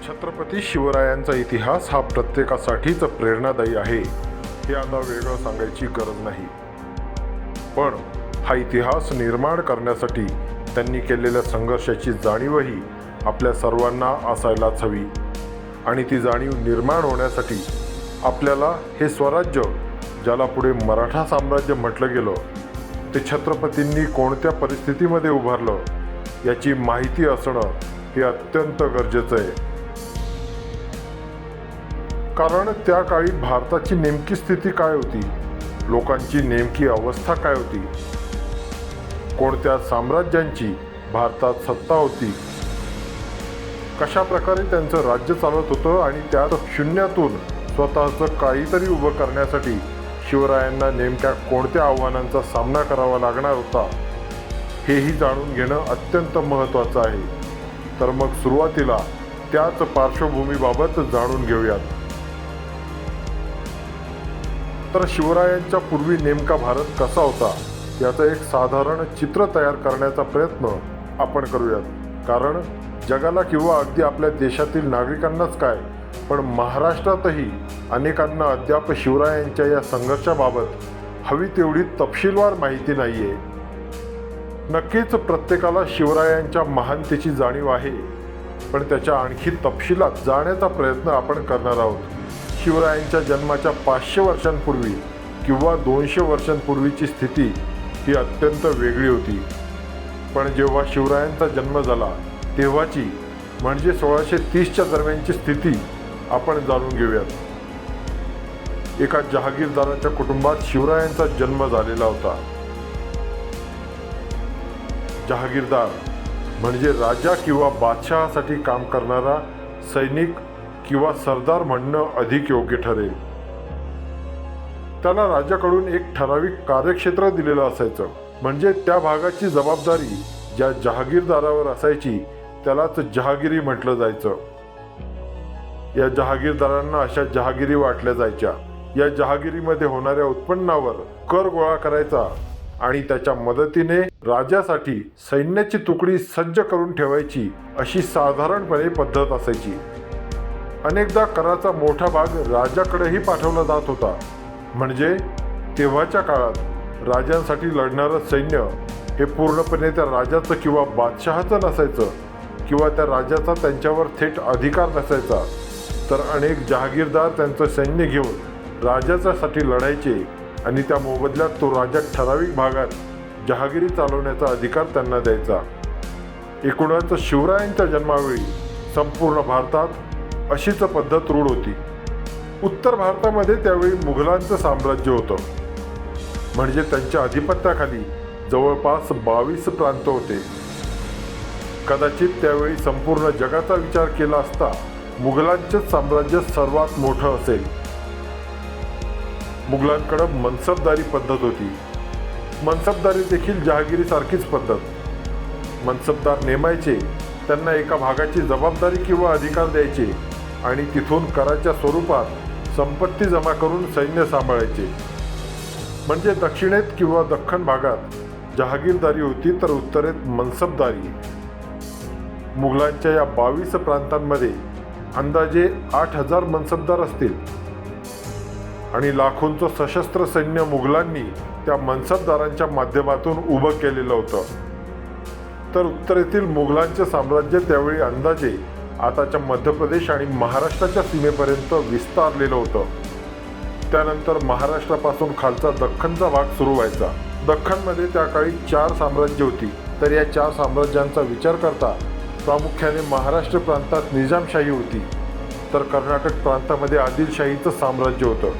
छत्रपती शिवरायांचा इतिहास हा प्रत्येकासाठीच प्रेरणादायी आहे, हे आता वेगळं सांगायची गरज नाही. पण हा इतिहास निर्माण करण्यासाठी त्यांनी केलेल्या संघर्षाची जाणीवही आपल्या सर्वांना असायलाच हवी. आणि ती जाणीव निर्माण होण्यासाठी आपल्याला हे स्वराज्य, ज्याला पुढे मराठा साम्राज्य म्हटलं गेलं, ते छत्रपतींनी कोणत्या परिस्थितीमध्ये उभारलं याची माहिती असणं हे अत्यंत गरजेचं आहे. कारण त्या काळी भारताची नेमकी स्थिती काय होती, लोकांची नेमकी अवस्था काय होती, कोणत्या साम्राज्यांची भारतात सत्ता होती, कशा प्रकारे त्यांचं राज्य चालत होतं आणि त्यात शून्यातून स्वतःचं काहीतरी उभं करण्यासाठी शिवरायांना नेमक्या कोणत्या आव्हानांचा सामना करावा लागणार होता, हेही जाणून घेणं अत्यंत महत्त्वाचं आहे. तर मग सुरुवातीला त्याच पार्श्वभूमीबाबत जाणून घेऊयात. तर शिवरायांच्या पूर्वी नेमका भारत कसा होता याचं एक साधारण चित्र तयार करण्याचा प्रयत्न आपण करूयात. कारण जगाला किंवा अगदी आपल्या देशातील नागरिकांनाच काय, पण महाराष्ट्रातही अनेकांना अद्याप शिवरायांच्या या संघर्षाबाबत हवी तेवढी तपशीलवार माहिती नाहीये. नक्कीच प्रत्येकाला शिवरायांच्या महानतेची जाणीव आहे, पण त्याच्या आणखी तपशिलात जाण्याचा प्रयत्न आपण करणार आहोत. शिवरायांच्या जन्माच्या 500 वर्षांपूर्वी किंवा 200 वर्षांपूर्वीची स्थिती ही अत्यंत वेगळी होती. पण जेव्हा शिवरायांचा जन्म झाला तेव्हाची म्हणजे 1630च्या दरम्यानची स्थिती आपण जाणून घेऊयात. एका जहागीरदाराच्या कुटुंबात शिवरायांचा जन्म झालेला होता. जहागीरदार म्हणजे राजा किंवा बादशहासाठी काम करणारा सैनिक किंवा सरदार म्हणणं अधिक योग्य ठरेल. त्याला राजाकडून एक ठराविक कार्यक्षेत्र दिलेलं असायचं, म्हणजे त्या भागाची जबाबदारी ज्या जहागीरदारावर असायची त्यालाच जहागिरी म्हटलं जायचं. या जहागीरदारांना अशा जहागिरी वाटल्या जायच्या. या जहागिरीमध्ये होणाऱ्या उत्पन्नावर कर गोळा करायचा आणि त्याच्या मदतीने राजासाठी सैन्याची तुकडी सज्ज करून ठेवायची, अशी साधारणपणे पद्धत असायची. अनेकदा कराचा मोठा भाग राजाकडेही पाठवला जात होता. म्हणजे तेव्हाच्या काळात राजांसाठी लढणारं सैन्य हे पूर्णपणे त्या राजाचं किंवा बादशहाचं नसायचं, किंवा त्या राजाचा त्यांच्यावर थेट अधिकार नसायचा. तर अनेक जहागीरदार त्यांचं सैन्य घेऊन राजाच्यासाठी लढायचे आणि त्या मोबदल्यात तो राजा ठराविक भागात जहागिरी चालवण्याचा अधिकार त्यांना द्यायचा. एकूणच शिवरायांच्या जन्मावेळी संपूर्ण भारतात अशीच पद्धत रूढ होती. उत्तर भारतामध्ये त्यावेळी मुघलांचं साम्राज्य होतं, म्हणजे त्यांच्या अधिपत्याखाली जवळपास 22 प्रांत होते. कदाचित त्यावेळी संपूर्ण जगाचा विचार केला असता मुघलांचेच साम्राज्य सर्वात मोठं असेल. मुघलांकडे मनसबदारी पद्धत होती. मनसबदारी देखील जहागिरीसारखीच पद्धत. मनसबदार नेमायचे, त्यांना एका भागाची जबाबदारी किंवा अधिकार द्यायचे आणि तिथून कराच्या स्वरूपात संपत्ती जमा करून सैन्य सांभाळायचे. म्हणजे दक्षिणेत किंवा दख्खन भागात जहागीरदारी होती, तर उत्तरेत मनसबदारी. मुघलांच्या या 22 प्रांतांमध्ये अंदाजे 8000 मनसबदार असतील आणि लाखोंचं सशस्त्र सैन्य मुघलांनी त्या मनसबदारांच्या माध्यमातून उभं केलेलं होतं. तर उत्तरेतील मुघलांचे साम्राज्य त्यावेळी अंदाजे आताच्या मध्य प्रदेश आणि महाराष्ट्राच्या सीमेपर्यंत विस्तारलेलं होतं. त्यानंतर महाराष्ट्रापासून खालचा दख्खनचा भाग सुरू व्हायचा. दख्खनमध्ये त्या काळी 4 साम्राज्य होती. तर या 4 साम्राज्यांचा विचार करता प्रामुख्याने महाराष्ट्र प्रांतात निजामशाही होती, तर कर्नाटक प्रांतामध्ये आदिलशाहीचं साम्राज्य होतं.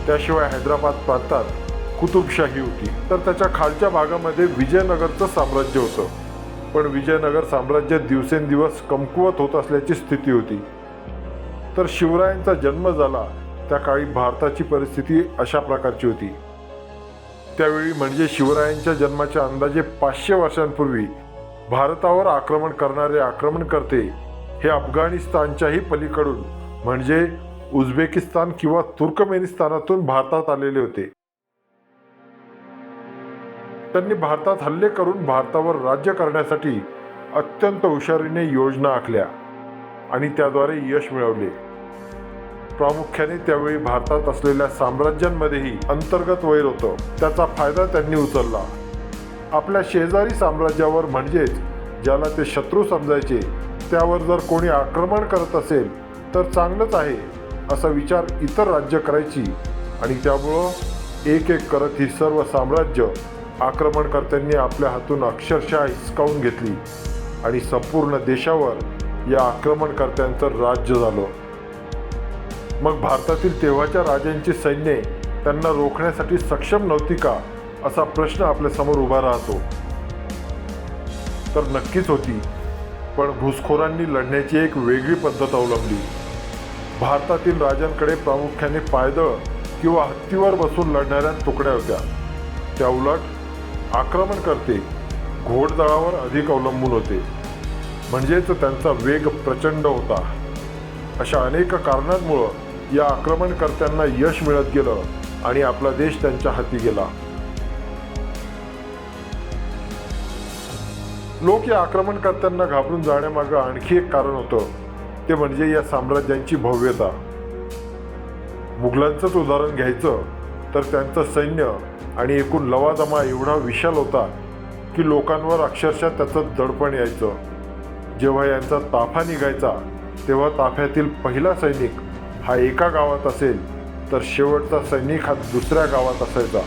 त्याशिवाय हैदराबाद प्रांतात कुतुबशाही होती. तर त्याच्या खालच्या भागामध्ये विजयनगरचं साम्राज्य होतं. पण विजयनगर साम्राज्य दिवसेंदिवस कमकुवत होत असल्याची स्थिती होती. तर शिवरायांचा जन्म झाला त्या काळी भारताची परिस्थिती अशा प्रकारची होती. त्यावेळी म्हणजे शिवरायांच्या जन्माच्या अंदाजे 500 वर्षांपूर्वी भारतावर आक्रमण करणारे आक्रमणकर्ते हे अफगाणिस्तानच्याही पलीकडून म्हणजे उझबेकिस्तान किंवा तुर्कमेनिस्तानातून भारतात आलेले होते. त्यांनी भारतात हल्ले करून भारतावर राज्य करण्यासाठी अत्यंत हुशारीने योजना आखल्या. आणि त्याद्वारे यश मिळवले. प्रामुख्याने त्यावेळी भारतात असलेल्या साम्राज्यांमध्येही अंतर्गत वैर होतं, त्याचा फायदा त्यांनी उचलला. आपल्या शेजारी साम्राज्यावर म्हणजेच ज्याला ते शत्रू समजायचे त्यावर जर कोणी आक्रमण करत असेल तर चांगलंच आहे असा विचार इतर राज्य करायची आणि त्यामुळं एक एक करत ही सर्व साम्राज्य आक्रमणकर्त्यांनी आपल्या हातून अक्षरशः हिसकावून घेतली आणि संपूर्ण देशावर या आक्रमणकर्त्यांचं राज्य झालं. मग भारतातील तेव्हाच्या राजांची सैन्ये त्यांना रोखण्यासाठी सक्षम नव्हती का असा प्रश्न आपल्या समोर उभा राहतो. तर नक्कीच होती, पण घुसखोरांनी लढण्याची एक वेगळी पद्धत अवलंबली. भारतातील राजांकडे प्रामुख्याने पायदळ किंवा हत्तीवर बसून लढणाऱ्या तुकड्या होत्या. त्या उलट आक्रमणकर्ते घोडदळावर अधिक अवलंबून होते, म्हणजेच त्यांचा वेग प्रचंड होता. अशा अनेक कारणांमुळं या आक्रमणकर्त्यांना यश मिळत गेलं आणि आपला देश त्यांच्या हाती गेला. लोक या आक्रमणकर्त्यांना घाबरून जाण्यामागं आणखी एक कारण होतं, ते म्हणजे या साम्राज्यांची भव्यता. मुघलांचंच उदाहरण घ्यायचं तर त्यांचं सैन्य आणि एकूण लवाजमा एवढा विशाल होता की लोकांवर अक्षरशः त्याचं दडपण यायचं. जेव्हा यांचा ताफा निघायचा तेव्हा ताफ्यातील पहिला सैनिक हा एका गावात असेल तर शेवटचा सैनिक हा दुसऱ्या गावात असायचा.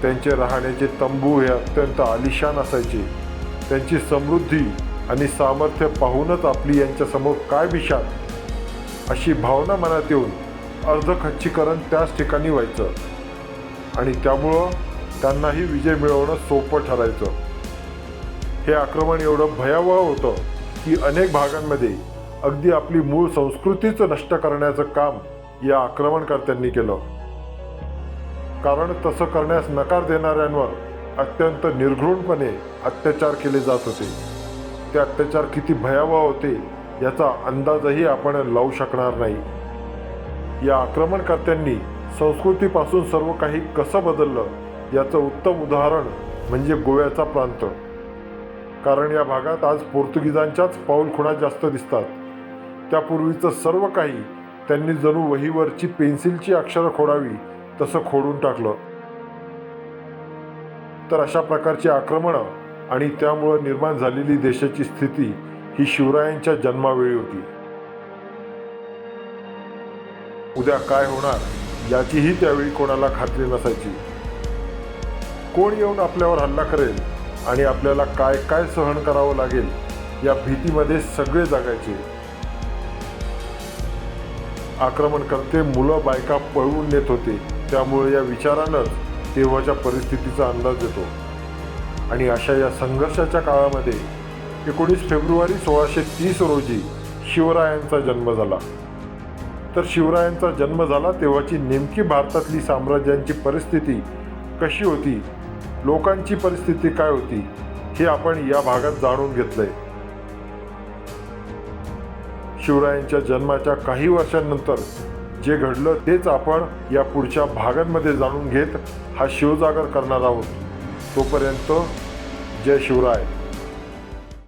त्यांचे राहण्याचे तंबू हे अत्यंत आलिशान असायचे. त्यांची समृद्धी आणि सामर्थ्य पाहूनच आपली यांच्यासमोर काय बिशाल अशी भावना मनात येऊन अर्धखच्चीकरण त्याच ठिकाणी व्हायचं आणि त्यामुळं त्यांनाही विजय मिळवणं सोपं ठरायचं. हे आक्रमण एवढं भयावह होतं की अनेक भागांमध्ये अगदी आपली मूळ संस्कृतीच नष्ट करण्याचं काम या आक्रमणकर्त्यांनी केलं. कारण तसं करण्यास नकार देणाऱ्यांवर अत्यंत निर्घृणपणे अत्याचार केले जात होते. ते अत्याचार किती भयावह होते याचा अंदाजही आपण लावू शकणार नाही. या आक्रमणकर्त्यांनी संस्कृतीपासून सर्व काही कसं बदललं याचं उत्तम उदाहरण म्हणजे गोव्याचा प्रांत. कारण या भागात आज पोर्तुगीजांच्याच पाऊलखुणा जास्त दिसतात. त्यापूर्वीचं सर्व काही त्यांनी जणू वहीवरची पेन्सिलची अक्षरं खोडावी तसं खोडून टाकलं. तर अशा प्रकारची आक्रमणं आणि त्यामुळं निर्माण झालेली देशाची स्थिती ही शिवरायांच्या जन्मावेळी होती. उद्या काय होणार याचीही त्यावेळी कोणाला खात्री नसायची. कोण येऊन आपल्यावर हल्ला करेल आणि आपल्याला काय काय सहन करावं लागेल या भीतीमध्ये सगळे जगायचे. आक्रमणकर्ते मुलं बायका पळवून नेत होते. त्यामुळे या विचारानंच तेव्हाच्या परिस्थितीचा अंदाज येतो. आणि अशा या संघर्षाच्या काळामध्ये 19 फेब्रुवारी 1630 रोजी शिवरायांचा जन्म झाला. तर शिवरायांचा जन्म झाला तेव्हाची नेमकी भारतातली साम्राज्यांची परिस्थिती कशी होती, लोकांची परिस्थिती काय होती हे आपण या भागात जाणून घेतलंय. शिवरायांच्या जन्माच्या काही वर्षांनंतर जे घडलं तेच आपण या पुढच्या भागांमध्ये जाणून घेत हा शिवजागर करणार आहोत. तोपर्यंत जय शिवराय.